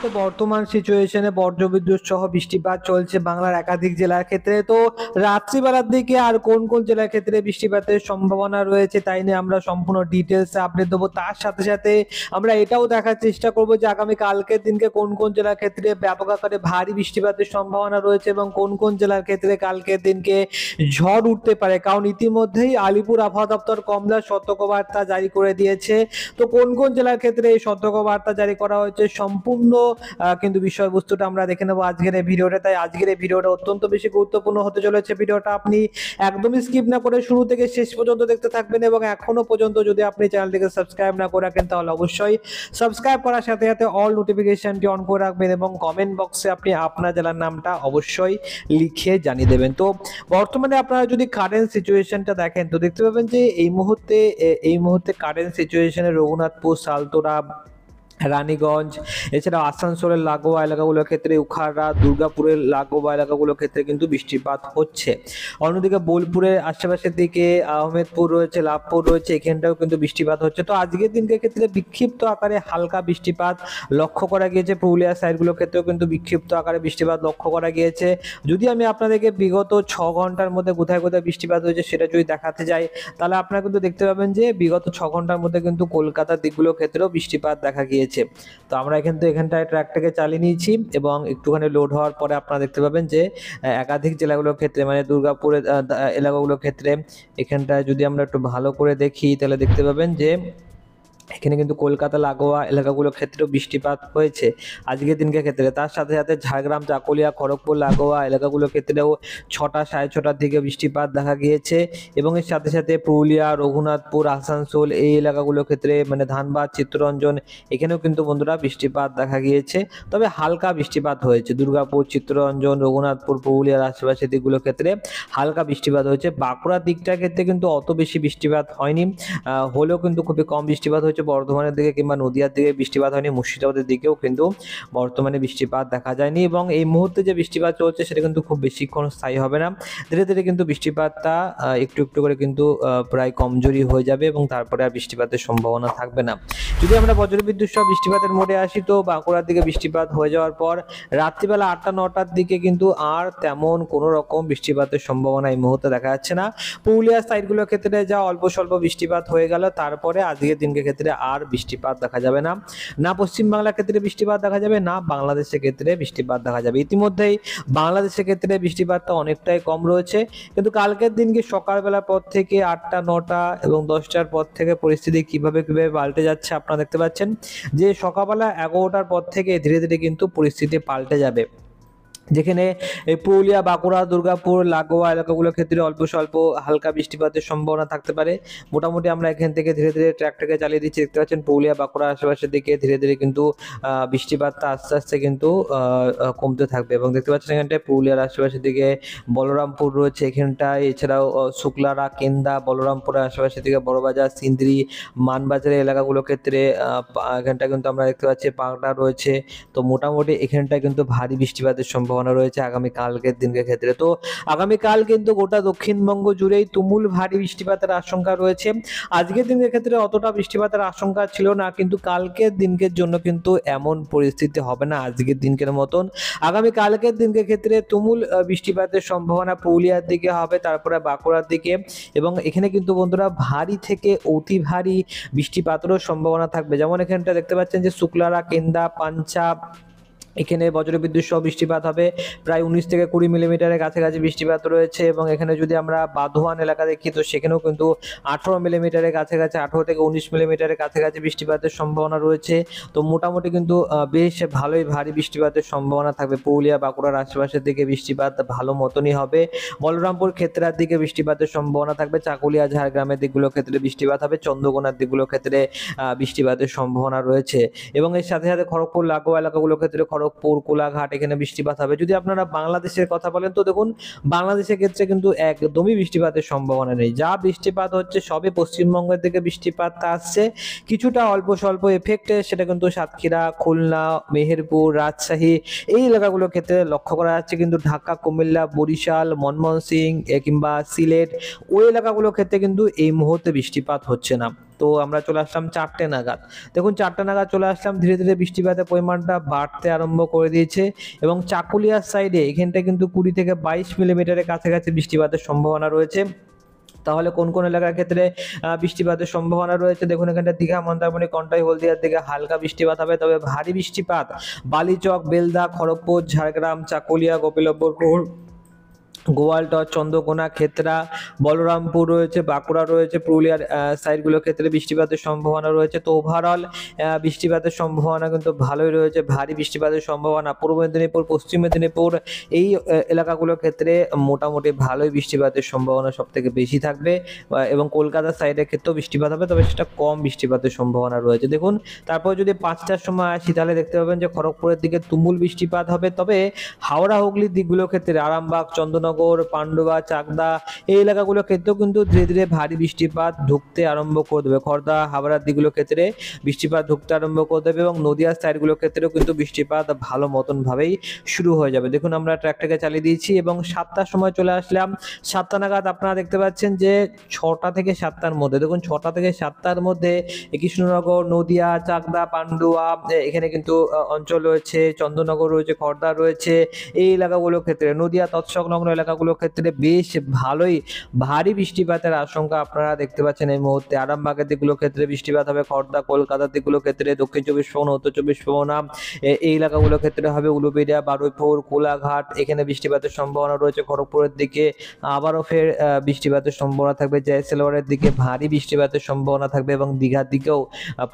তো বর্তমান সিচুয়েশনে বজ্রবিদ্যুৎ সহ বৃষ্টিপাত চলছে বাংলার একাধিক জেলার ক্ষেত্রে। তো রাত্রিবেলার দিকে আর কোন কোন জেলার ক্ষেত্রে বৃষ্টিপাতের সম্ভাবনা রয়েছে তাই নিয়ে আমরা সম্পূর্ণ ডিটেলসে আপডেট দেবো। তার সাথে সাথে আমরা এটাও দেখার চেষ্টা করব যে আগামী কালকের দিনকে কোন কোন জেলার ক্ষেত্রে ব্যাপক আকারে ভারী বৃষ্টিপাতের সম্ভাবনা রয়েছে এবং কোন কোন জেলার ক্ষেত্রে কালকের দিনকে ঝড় উঠতে পারে। কারণ ইতিমধ্যেই আলিপুর আবহাওয়া দপ্তর কমলা সতর্কবার্তা জারি করে দিয়েছে। তো কোন কোন জেলার ক্ষেত্রে এই সতর্কবার্তা জারি করা হয়েছে সম্পূর্ণ কিন্তু বিষয়বস্তুটা আমরা দেখে নেবো আজকের এই ভিডিওটা। তাই আজকের এই ভিডিওটা অত্যন্ত বেশি গুরুত্বপূর্ণ হতে চলেছে। ভিডিওটা আপনি একদমই স্কিপ না করে শুরু থেকে শেষ পর্যন্ত দেখতে থাকবেন এবং এখনো পর্যন্ত যদি আপনি চ্যানেলটিকে সাবস্ক্রাইব না করে রাখেন তাহলে অবশ্যই সাবস্ক্রাইব করার সাথে সাথে অল নোটিফিকেশনটি অন করে রাখবেন এবং কমেন্ট বক্সে আপনি আপনার জেলার নামটা অবশ্যই লিখে জানিয়ে দেবেন। তো বর্তমানে আপনারা যদি কারেন্ট সিচুয়েশনটা দেখেন তো দেখতে পাবেন যে এই মুহূর্তে কারেন্ট সিচুয়েশনে রঘুনাথপুর, সালতোরা, রানীগঞ্জ, এছাড়া আসানসোলের লাগোয়া এলাকাগুলোর ক্ষেত্রে, উখাড়া, দুর্গাপুরের লাগোয়া এলাকাগুলোর ক্ষেত্রে কিন্তু বৃষ্টিপাত হচ্ছে। অন্যদিকে বোলপুরের আশেপাশের দিকে আহমেদপুর রয়েছে, লাভপুর রয়েছে, এখানটাও কিন্তু বৃষ্টিপাত হচ্ছে। তো আজকের দিনকের ক্ষেত্রে বিক্ষিপ্ত আকারে হালকা বৃষ্টিপাত লক্ষ্য করা গিয়েছে। পুরুলিয়া সাইডগুলোর ক্ষেত্রেও কিন্তু বিক্ষিপ্ত আকারে বৃষ্টিপাত লক্ষ্য করা গিয়েছে। যদি আমি আপনাদেরকে বিগত 6 ঘন্টার মধ্যে কোথায় কোথায় বৃষ্টিপাত হয়েছে সেটা যদি দেখাতে যাই তাহলে আপনারা কিন্তু দেখতে পাবেন যে বিগত 6 ঘন্টার মধ্যে কিন্তু কলকাতার দিকগুলোর ক্ষেত্রেও বৃষ্টিপাত দেখা গিয়েছে। তো আমরা এখানটায় ট্র্যাকটাকে চালিয়ে নিয়েছি এবং একটুখানি লোড হওয়ার পরে আপনারা দেখতে পাবেন যে একাধিক জেলাগুলোর ক্ষেত্রে মানে দুর্গাপুরের এলাকাগুলোর ক্ষেত্রে এখানটায় যদি আমরা একটু ভালো করে দেখি তাহলে দেখতে পাবেন যে এখানে কিন্তু কলকাতা লাগোয়া এলাকাগুলোর ক্ষেত্রেও বৃষ্টিপাত হয়েছে আজকের দিনকে ক্ষেত্রে। তার সাথে সাথে ঝাড়গ্রাম, চাকুলিয়া, খড়গপুর লাগোয়া এলাকাগুলোর ক্ষেত্রেও 6টা, 6:30টার দিকে বৃষ্টিপাত দেখা গিয়েছে এবং এর সাথে সাথে পুরুলিয়া, রঘুনাথপুর, আসানসোল এই এলাকাগুলোর ক্ষেত্রে মানে ধানবাদ, চিত্তরঞ্জন এখানেও কিন্তু বন্ধুরা বৃষ্টিপাত দেখা গিয়েছে। তবে হালকা বৃষ্টিপাত হয়েছে দুর্গাপুর, চিত্তরঞ্জন, রঘুনাথপুর, পুরুলিয়ার আশেপাশের দিকগুলোর ক্ষেত্রে হালকা বৃষ্টিপাত হয়েছে। বাঁকুড়ার দিকটার ক্ষেত্রে কিন্তু অত বেশি বৃষ্টিপাত হয়নি, হলেও কিন্তু খুবই কম বৃষ্টিপাত হয়েছে। বর্ধমানের দিকে কিংবা নদিয়ার দিকে বৃষ্টিপাত হয়নি, মুর্শিদাবাদের দিকেও কিন্তু বর্তমানে বৃষ্টিপাত দেখা যায়নি এবং এই মুহূর্তে যে বৃষ্টিপাত চলছে সেটা কিন্তু খুব বেশিক্ষণ স্থায়ী হবে না। ধীরে ধীরে কিন্তু বৃষ্টিপাতটা একটু একটু করে কিন্তু প্রায় কমজোরি হয়ে যাবে এবং তারপরে আর বৃষ্টিপাতের সম্ভাবনা থাকবে না। যদি আমরা বজ্রবিদ্যুৎ সহ বৃষ্টিপাতের মোডে আসি তো বাঁকুড়ার দিকে বৃষ্টিপাত হয়ে যাওয়ার পর রাত্রিবেলা 8টা 9টার দিকে কিন্তু আর তেমন কোনো রকম বৃষ্টিপাতের সম্ভাবনা এই মুহূর্তে দেখা যাচ্ছে না। পুরুলিয়ার সাইডগুলোর ক্ষেত্রে যা অল্প স্বল্প বৃষ্টিপাত হয়ে গেল, তারপরে আজকের দিনকে ক্ষেত্রে আর বৃষ্টিপাত দেখা যাবে না। না পশ্চিমবাংলার ক্ষেত্রে বৃষ্টিপাত দেখা যাবে, না বাংলাদেশের ক্ষেত্রে বৃষ্টিপাত দেখা যাবে। ইতিমধ্যেই বাংলাদেশের ক্ষেত্রে বৃষ্টিপাতটা অনেকটাই কম রয়েছে, কিন্তু কালকের দিনকে সকালবেলার পর থেকে 8টা 9টা এবং 10টার পর থেকে পরিস্থিতি কিভাবে পাল্টে যাচ্ছে আপনারা দেখতে পাচ্ছেন যে সকালবেলা 11টার পর থেকে ধীরে ধীরে কিন্তু পরিস্থিতি পাল্টে যাবে, যেখানে এই পুরুলিয়া, বাঁকুড়া, দুর্গাপুর, লাগোয়া এলাকাগুলোর ক্ষেত্রে অল্প স্বল্প হালকা বৃষ্টিপাতের সম্ভাবনা থাকতে পারে। মোটামুটি আমরা এখান থেকে ধীরে ধীরে ট্র্যাকটাকে চালিয়ে দিচ্ছি। দেখতে পাচ্ছেন পুরুলিয়া, বাঁকুড়া আশেপাশের দিকে ধীরে ধীরে কিন্তু বৃষ্টিপাতটা আস্তে আস্তে কিন্তু কমতে থাকবে এবং দেখতে পাচ্ছেন এখানটায় পুরুলিয়ার আশেপাশের দিকে বলরামপুর রয়েছে এখানটায়, এছাড়াও শুক্লারা, কেন্দা, বলরামপুরের আশেপাশের দিকে বড়বাজার, সিন্দ্রি, মানবাজারের এলাকাগুলোর ক্ষেত্রে এখানটা কিন্তু আমরা দেখতে পাচ্ছি পাগড়া রয়েছে। তো মোটামুটি এখানটায় কিন্তু ভারী বৃষ্টিপাতের সম্ভাবনা রয়েছে আগামী কালকের দিনের ক্ষেত্রে। তো আগামীকাল কিন্তু গোটা দক্ষিণবঙ্গ জুড়েই তুমুল ভারী বৃষ্টিপাতের আশঙ্কা রয়েছে। আজকের দিনের ক্ষেত্রে অতটা বৃষ্টিপাতের আশঙ্কা ছিল না, কিন্তু কালকের দিনকের জন্য কিন্তু এমন পরিস্থিতি হবে না আজকের দিনকের মতন। আগামী কালকের দিনের ক্ষেত্রে তুমুল বৃষ্টিপাতের সম্ভাবনা পুরুলিয়ার দিকে হবে, তারপরে বাঁকুড়ার দিকে এবং এখানে কিন্তু বন্ধুরা ভারী থেকে অতি ভারী বৃষ্টিপাতেরও সম্ভাবনা থাকবে। যেমন এখানটা দেখতে পাচ্ছেন যে শুক্লারা, কেন্দা, পাঞ্চাব এখানে বজ্রবিদ্যুৎ সহ বৃষ্টিপাত হবে প্রায় 19 থেকে 20 মিলিমিটারের কাছাকাছি বৃষ্টিপাত রয়েছে এবং এখানে যদি আমরা বাঁধওয়ান এলাকা দেখি তো সেখানেও কিন্তু 18 মিলিমিটারের কাছাকাছি, 18 থেকে 19 মিলিমিটারের কাছাকাছি বৃষ্টিপাতের সম্ভাবনা রয়েছে। তো মোটামুটি কিন্তু বেশ ভালোই ভারী বৃষ্টিপাতের সম্ভাবনা থাকবে। পুরুলিয়া, বাঁকুড়ার আশেপাশের দিকে বৃষ্টিপাত ভালো মতনই হবে। বলরামপুর, ক্ষেত্রার দিকে বৃষ্টিপাতের সম্ভাবনা থাকবে। চাকুলিয়া, ঝাড়গ্রামের দিকগুলোর ক্ষেত্রে বৃষ্টিপাত হবে। চন্দ্রকোনার দিকগুলোর ক্ষেত্রে বৃষ্টিপাতের সম্ভাবনা রয়েছে এবং এর সাথে সাথে খড়গপুর লাগোয়া এলাকাগুলোর ক্ষেত্রে খড়গপুর, কোলাঘাট এখানে বৃষ্টিপাত হবে। যদি আপনারা বাংলাদেশের কথা বলেন তো দেখুন বাংলাদেশের ক্ষেত্রে কিন্তু একদমই বৃষ্টিপাতের সম্ভাবনা নেই। যা বৃষ্টিপাত হচ্ছে সবই পশ্চিমবঙ্গের দিকে বৃষ্টিপাতটা আসছে, কিছুটা অল্প স্বল্প এফেক্টে সেটা কিন্তু সাতক্ষীরা, খুলনা, মেহেরপুর, রাজশাহী এই এলাকাগুলোর ক্ষেত্রে লক্ষ্য করা যাচ্ছে, কিন্তু ঢাকা, কুমিল্লা, বরিশাল, ময়মনসিংহ কিংবা সিলেট ওই এলাকাগুলোর ক্ষেত্রে কিন্তু এই মুহূর্তে বৃষ্টিপাত হচ্ছে না। তো আমরা চলে আসলাম 4টে নাগাদ। দেখুন 4টে নাগাদ চলে আসলাম, ধীরে ধীরে বৃষ্টিপাতের পরিমাণটা বাড়তে আরম্ভ করে দিয়েছে এবং চাকুলিয়ার সাইডে এখানটায় কিন্তু 20 থেকে 22 মিলিমিটারের কাছাকাছি বৃষ্টিপাতের সম্ভাবনা রয়েছে। তাহলে কোন কোন এলাকার ক্ষেত্রে বৃষ্টিপাতের সম্ভাবনা রয়েছে? দেখুন এখানটা দীঘা, মন্দারমণি, কন্টাই, হলদিয়ার দিকে হালকা বৃষ্টিপাত হবে, তবে ভারী বৃষ্টিপাত বালিচক, বেলদা, খড়গপুর, ঝাড়গ্রাম, চাকুলিয়া, গোপীবল্লভপুর, গোয়ালটর, চন্দ্রকোনা, খেতড়া, বলরামপুর রয়েছে, বাঁকুড়া রয়েছে, পুরুলিয়ার সাইডগুলোর ক্ষেত্রে বৃষ্টিপাতের সম্ভাবনা রয়েছে। তো ওভারঅল বৃষ্টিপাতের সম্ভাবনা কিন্তু ভালোই রয়েছে। ভারী বৃষ্টিপাতের সম্ভাবনা পূর্ব মেদিনীপুর, পশ্চিম মেদিনীপুর এই এলাকাগুলোর ক্ষেত্রে মোটামুটি ভালোই বৃষ্টিপাতের সম্ভাবনা সব থেকে বেশি থাকবে এবং কলকাতার সাইডের ক্ষেত্রেও বৃষ্টিপাত হবে, তবে সেটা কম বৃষ্টিপাতের সম্ভাবনা রয়েছে। দেখুন তারপর যদি 5টার সময় আসি তাহলে দেখতে পাবেন যে খড়গপুরের দিকে তুমুল বৃষ্টিপাত হবে, তবে হাওড়া হুগলির দিকগুলোর ক্ষেত্রে আরামবাগ, চন্দননগর, পান্ডুয়া, চাকদা এই এলাকাগুলোর ক্ষেত্রেও কিন্তু ধীরে ধীরে ভারী বৃষ্টিপাত ঢুকতে আরম্ভ করে দেবে। খড়দা, হাবড়ার দিকগুলোর ক্ষেত্রে বৃষ্টিপাত ঢুকতে আরম্ভ করে দেবে এবং নদিয়ার সাইডগুলোর ক্ষেত্রেও কিন্তু বৃষ্টিপাত ভালো মতন ভাবেই শুরু হয়ে যাবে। দেখুন আমরা ট্র্যাকটাকে চালিয়ে দিয়েছি এবং 7টার সময় চলে আসলাম। 7টা নাগাদ আপনারা দেখতে পাচ্ছেন যে 6টা থেকে 7টার মধ্যে, দেখুন 6টা থেকে 7টার মধ্যে কৃষ্ণনগর, নদিয়া, চাকদা, পান্ডুয়া এখানে কিন্তু অঞ্চল রয়েছে, চন্দননগর রয়েছে, খড়দা রয়েছে, এই এলাকাগুলোর ক্ষেত্রে নদিয়া তৎসংলগ্ন এলাকাগুলোর ক্ষেত্রে বেশ ভালোই ভারী বৃষ্টিপাতের আশঙ্কা আপনারা দেখতে পাচ্ছেন এই মুহূর্তে। আরামবাগের দিকগুলোর ক্ষেত্রে বৃষ্টিপাত হবে, খড়দা, কলকাতার দিকগুলোর ক্ষেত্রে, দক্ষিণ 24 পরগনা, উত্তর 24 পরগনা এই এলাকাগুলোর ক্ষেত্রে হবে, উলুবেড়িয়া, বারুইপুর, কোলাঘাট এখানে বৃষ্টিপাতের সম্ভাবনা রয়েছে। খড়গপুরের দিকে আবারও ফের বৃষ্টিপাতের সম্ভাবনা থাকবে, জয়সালমেরের দিকে ভারী বৃষ্টিপাতের সম্ভাবনা থাকবে এবং দীঘার দিকেও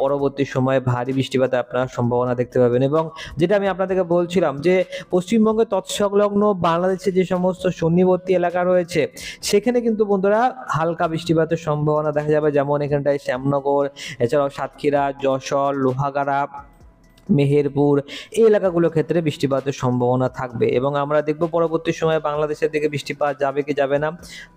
পরবর্তী সময়ে ভারী বৃষ্টিপাতের আপনারা সম্ভাবনা দেখতে পাবেন। এবং যেটা আমি আপনাদেরকে বলছিলাম যে পশ্চিমবঙ্গের তৎসংলগ্ন বাংলাদেশে যে সমস্ত সন্নিবর্তী এলাকা রয়েছে সেখানে কিন্তু বন্ধুরা হালকা বৃষ্টিপাতের সম্ভাবনা দেখা যাবে, যেমন এখানটায় শ্যামনগর, এছাড়াও সাতক্ষীরা, যশোর, লোহাগাড়া, মেহেরপুর এই এলাকাগুলোর ক্ষেত্রে বৃষ্টিপাতের সম্ভাবনা থাকবে এবং আমরা দেখব পরবর্তী সময়ে বাংলাদেশের দিকে বৃষ্টিপাত যাবে কি যাবে না।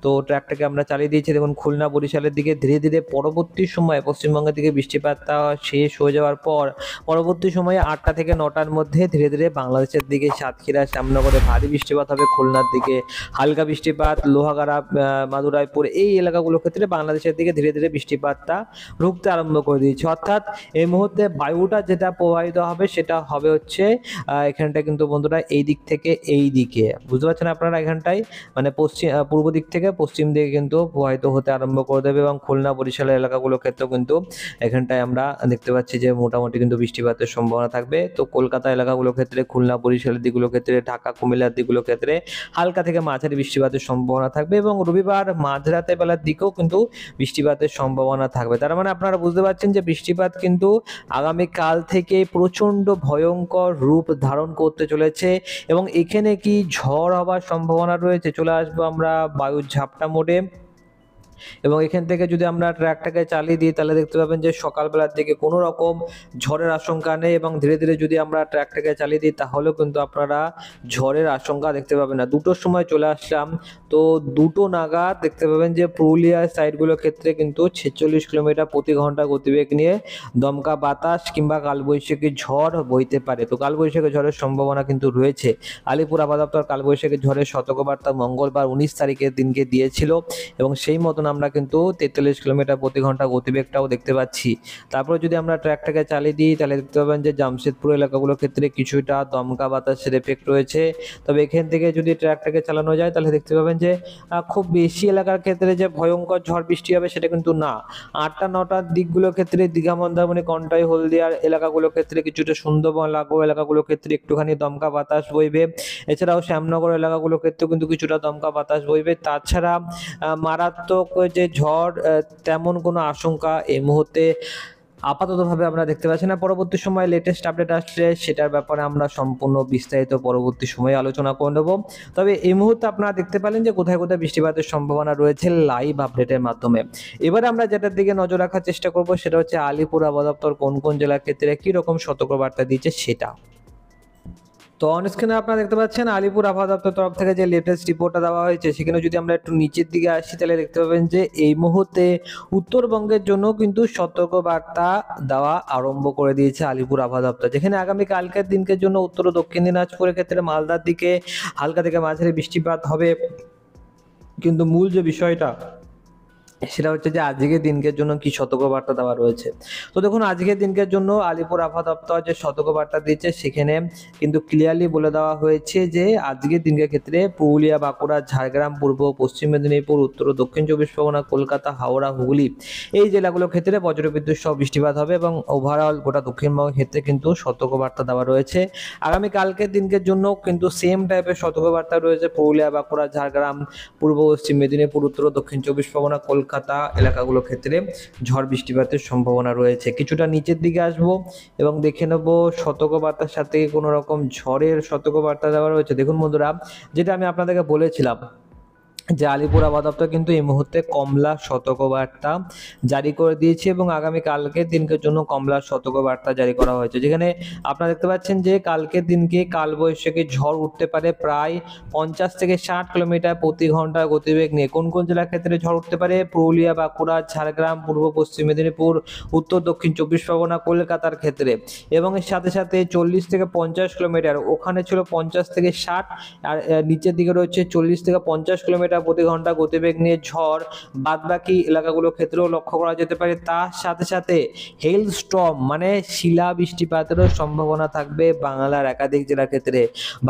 তো ট্র্যাকটাকে আমরা চালিয়ে দিয়েছি। দেখুন খুলনা, বরিশালের দিকে ধীরে ধীরে পরবর্তী সময়ে পশ্চিমবঙ্গের দিকে বৃষ্টিপাতটা শেষ হয়ে যাওয়ার পর পরবর্তী সময়ে 8টা থেকে 9টার মধ্যে ধীরে ধীরে বাংলাদেশের দিকে সাতক্ষীরা, শ্যামনগরে ভারী বৃষ্টিপাত হবে, খুলনার দিকে হালকা বৃষ্টিপাত, লোহাগাড়া, মাদুরাইপুর এই এলাকাগুলোর ক্ষেত্রে বাংলাদেশের দিকে ধীরে ধীরে বৃষ্টিপাতটা ঢুকতে আরম্ভ করে দিয়েছে। অর্থাৎ এই মুহূর্তে বায়ুটা যেটা প্রবাহিত হবে সেটা হবে হচ্ছে এখানটা কিন্তু বন্ধুরা এই দিক থেকে এই দিকে, বুঝতে পারছেন আপনারা, এখানটায় মানে পূর্ব দিক থেকে পশ্চিম দিকে কিন্তু প্রবাহিত হতে আরম্ভ করে দেবে এবং খুলনা, বরিশালের এলাকাগুলোর ক্ষেত্রেও কিন্তু এখানটায় আমরা দেখতে পাচ্ছি যে মোটামুটি কিন্তু বৃষ্টিপাতের সম্ভাবনা থাকবে। তো কলকাতা এলাকাগুলোর ক্ষেত্রে, খুলনা, বরিশালের দিকগুলোর ক্ষেত্রে, ঢাকা, কুমিল্লার দিকগুলোর ক্ষেত্রে হালকা থেকে মাঝারি বৃষ্টিপাতের সম্ভাবনা থাকবে এবং রবিবার মাঝরাতে বেলার দিকেও কিন্তু বৃষ্টিপাতের সম্ভাবনা থাকবে। তার মানে আপনারা বুঝতে পারছেন যে বৃষ্টিপাত কিন্তু আগামীকাল থেকে প্রচণ্ড ভয়ঙ্কর রূপ ধারণ করতে চলেছে এবং এখানে কি ঝড় হওয়ার সম্ভাবনা রয়েছে। চলে আসবো আমরা বায়ুর ঝাপটা মোডে এবং এখান থেকে যদি আমরা ট্র্যাকটাকে চালিয়ে দিই তাহলে দেখতে পাবেন যে সকালবেলার দিকে কোনো রকম ঝড়ের আশঙ্কা নেই এবং ধীরে ধীরে যদি আমরা ট্র্যাকটাকে চালিয়ে দিই তাহলেও কিন্তু আপনারা ঝড়ের আশঙ্কা দেখতে পাবেন না। 2টোর সময় চলে আসলাম, তো 2টো নাগাদ দেখতে পাবেন যে পুরুলিয়ার সাইডগুলোর ক্ষেত্রে কিন্তু 46 কিলোমিটার প্রতি ঘন্টা গতিবেগ নিয়ে দমকা বাতাস কিংবা কালবৈশাখী ঝড় বইতে পারে। তো কালবৈশাখী ঝড়ের সম্ভাবনা কিন্তু রয়েছে। আলিপুর আবহাওয়া দপ্তর কালবৈশাখী ঝড়ের সতর্কবার্তা মঙ্গলবার 19 তারিখের দিনকে দিয়েছিল এবং সেই মতন আমরা কিন্তু 43 কিলোমিটার প্রতি ঘন্টা গতিবেগটাও দেখতে পাচ্ছি। তারপর যদি আমরা ট্র্যাকটাকে চালিয়ে দিই তাহলে দেখতে পাবেন যে জামশেদপুর এলাকাগুলোর ক্ষেত্রে কিছুটা দমকা বাতাসের এফেক্ট রয়েছে, তবে এখান থেকে যদি ট্র্যাকটাকে চালানো যায় তাহলে দেখতে পাবেন যে খুব বেশি এলাকার ক্ষেত্রে যে ভয়ঙ্কর ঝড় বৃষ্টি হবে সেটা কিন্তু না। 8টা 9টার দিকগুলোর ক্ষেত্রে দীঘা, মন্দারমণি, কন্টাই, হলদিয়ার এলাকাগুলোর ক্ষেত্রে কিছুটা, সুন্দরবন লাগোয়া এলাকাগুলোর ক্ষেত্রে একটুখানি দমকা বাতাস বইবে, এছাড়াও শ্যামনগর এলাকাগুলোর ক্ষেত্রেও কিন্তু কিছুটা দমকা বাতাস বইবে। তাছাড়া মারাত্মক যে ঝড় তেমন কোনো আশঙ্কা এই মুহূর্তে আপাততভাবে আমরা দেখতে পাচ্ছি না। পরবর্তী সময়ে লেটেস্ট আপডেট আসলে সেটার ব্যাপারে আমরা সম্পূর্ণ বিস্তারিত পরবর্তী সময়ে আলোচনা করে নেব। তবে এই মুহূর্তে আপনারা দেখতে পেলেন যে কোথায় কোথায় বৃষ্টিপাতের সম্ভাবনা রয়েছে লাইভ আপডেটের মাধ্যমে। এবারে আমরা যেটার দিকে নজর রাখার চেষ্টা করব সেটা হচ্ছে আলিপুর আবহাওয়া দপ্তর কোন কোন জেলার ক্ষেত্রে কী রকম সতর্কবার্তা দিচ্ছে সেটা। তো অন স্ক্রিনে আপনারা দেখতে পাচ্ছেন আলিপুর আবহাওয়া দপ্তর তরফ থেকে যে লেটেস্ট রিপোর্টটা দেওয়া হয়েছে সেখানে যদি আমরা একটু নিচের দিকে আসি তাহলে দেখতে পাবেন যে এই মুহূর্তে উত্তরবঙ্গের জন্য কিন্তু সতর্কবার্তা দেওয়া আরম্ভ করে দিয়েছে আলিপুর আবহাওয়া দপ্তর, যেখানে আগামী কালকের দিনকের জন্য উত্তর ও দক্ষিণ দিনাজপুরের ক্ষেত্রে মালদার দিকে হালকা থেকে মাঝারি বৃষ্টিপাত হবে, কিন্তু মূল যে বিষয়টা সেটা হচ্ছে যে আজকের দিনকের জন্য কি সতর্কবার্তা দেওয়া রয়েছে। তো দেখুন, আজকের দিনকের জন্য আলিপুর আবহাওয়া দপ্তর যে সতর্কবার্তা দিয়েছে সেখানে কিন্তু ক্লিয়ারলি বলে দেওয়া হয়েছে যে আজকের দিনকের ক্ষেত্রে পুরুলিয়া, বাঁকুড়া, ঝাড়গ্রাম, পূর্ব ও পশ্চিম মেদিনীপুর, উত্তর ও দক্ষিণ চব্বিশ পরগনা, কলকাতা, হাওড়া, হুগলি এই জেলাগুলোর ক্ষেত্রে বজ্রবিদ্যুৎ সহ বৃষ্টিপাত হবে এবং ওভারঅল গোটা দক্ষিণবঙ্গের ক্ষেত্রে কিন্তু সতর্কবার্তা দেওয়া রয়েছে। আগামী কালকের দিনকের জন্য কিন্তু সেম টাইপের সতর্কবার্তা রয়েছে পুরুলিয়া, বাঁকুড়া, ঝাড়গ্রাম, পূর্ব পশ্চিম মেদিনীপুর, উত্তর ও দক্ষিণ চব্বিশ পরগনা, কলকাতা এলাকাগুলোর ক্ষেত্রে ঝড় বৃষ্টিপাতের সম্ভাবনা রয়েছে। কিছুটা নিচের দিকে আসবো এবং দেখে নেবো সতর্কবার্তার সাথে কোনো রকম ঝড়ের সতর্কবার্তা দেওয়া রয়েছে। দেখুন বন্ধুরা, যেটা আমি আপনাদেরকে বলেছিলাম যে আলিপুর আবহাওয়া দপ্তর কিন্তু এই মুহূর্তে কমলা সতর্কবার্তা জারি করে দিয়েছে এবং আগামী কালকের দিনকের জন্য কমলা সতর্কবার্তা জারি করা হয়েছে, যেখানে আপনারা দেখতে পাচ্ছেন যে কালকের দিনকে কালবৈশাখী ঝড় উঠতে পারে প্রায় 50 থেকে 60 কিলোমিটার প্রতি ঘন্টা গতিবেগ নিয়ে। কোন কোন জেলার ক্ষেত্রে ঝড় উঠতে পারে? পুরুলিয়া, বাঁকুড়া, ঝাড়গ্রাম, পূর্ব পশ্চিম মেদিনীপুর, উত্তর দক্ষিণ চব্বিশ পরগনা, কলকাতার ক্ষেত্রে। এবং এর সাথে সাথে 40 থেকে 50 কিলোমিটার, ওখানে ছিল 50 থেকে 60, আর নিচের দিকে রয়েছে 40 থেকে 50 কিলোমিটার প্রতি ঘন্টা গতিবেগ নিয়ে ঝড় বাদবাকি এলাকাগুলোর ক্ষেত্রেও লক্ষ্য করা যেতে পারে। তার সাথে সাথে হেল স্টর্ম মানে শিলা বৃষ্টিপাতেরও সম্ভাবনা থাকবে বাংলার একাধিক জেলার ক্ষেত্রে।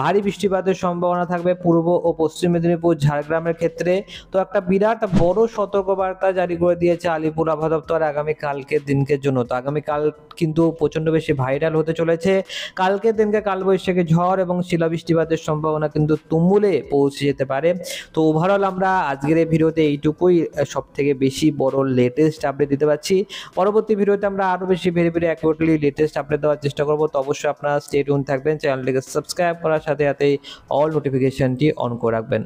ভারী বৃষ্টিপাতের সম্ভাবনা থাকবে পূর্ব ও পশ্চিম মেদিনীপুর, ঝাড়গ্রামের ক্ষেত্রে। তো একটা বিরাট বড় সতর্কবার্তা জারি করে দিয়েছে আলিপুর আবহাওয়া দপ্তর আগামী কালকের দিনকের জন্য। তো আগামীকাল কিন্তু প্রচন্ড বেশি ভাইরাল হতে চলেছে। কালকের দিনকে কালবৈশাখী ঝড় এবং শিলা বৃষ্টিপাতের সম্ভাবনা কিন্তু তুমুলে পৌঁছে যেতে পারে। তো ওভারঅল আমরা আজকের এই ভিডিওতে এইটুকুই সব থেকে বেশি বড় লেটেস্ট আপডেট দিতে পারছি। পরবর্তী ভিডিওতে আমরা আরো বেশি very very accurately latest update দেওয়ার চেষ্টা করব। তো অবশ্যই আপনারা স্টে টিউন থাকবেন, চ্যানেলটিকে সাবস্ক্রাইব করার সাথে সাথে অল নোটিফিকেশনটি অন করে রাখবেন।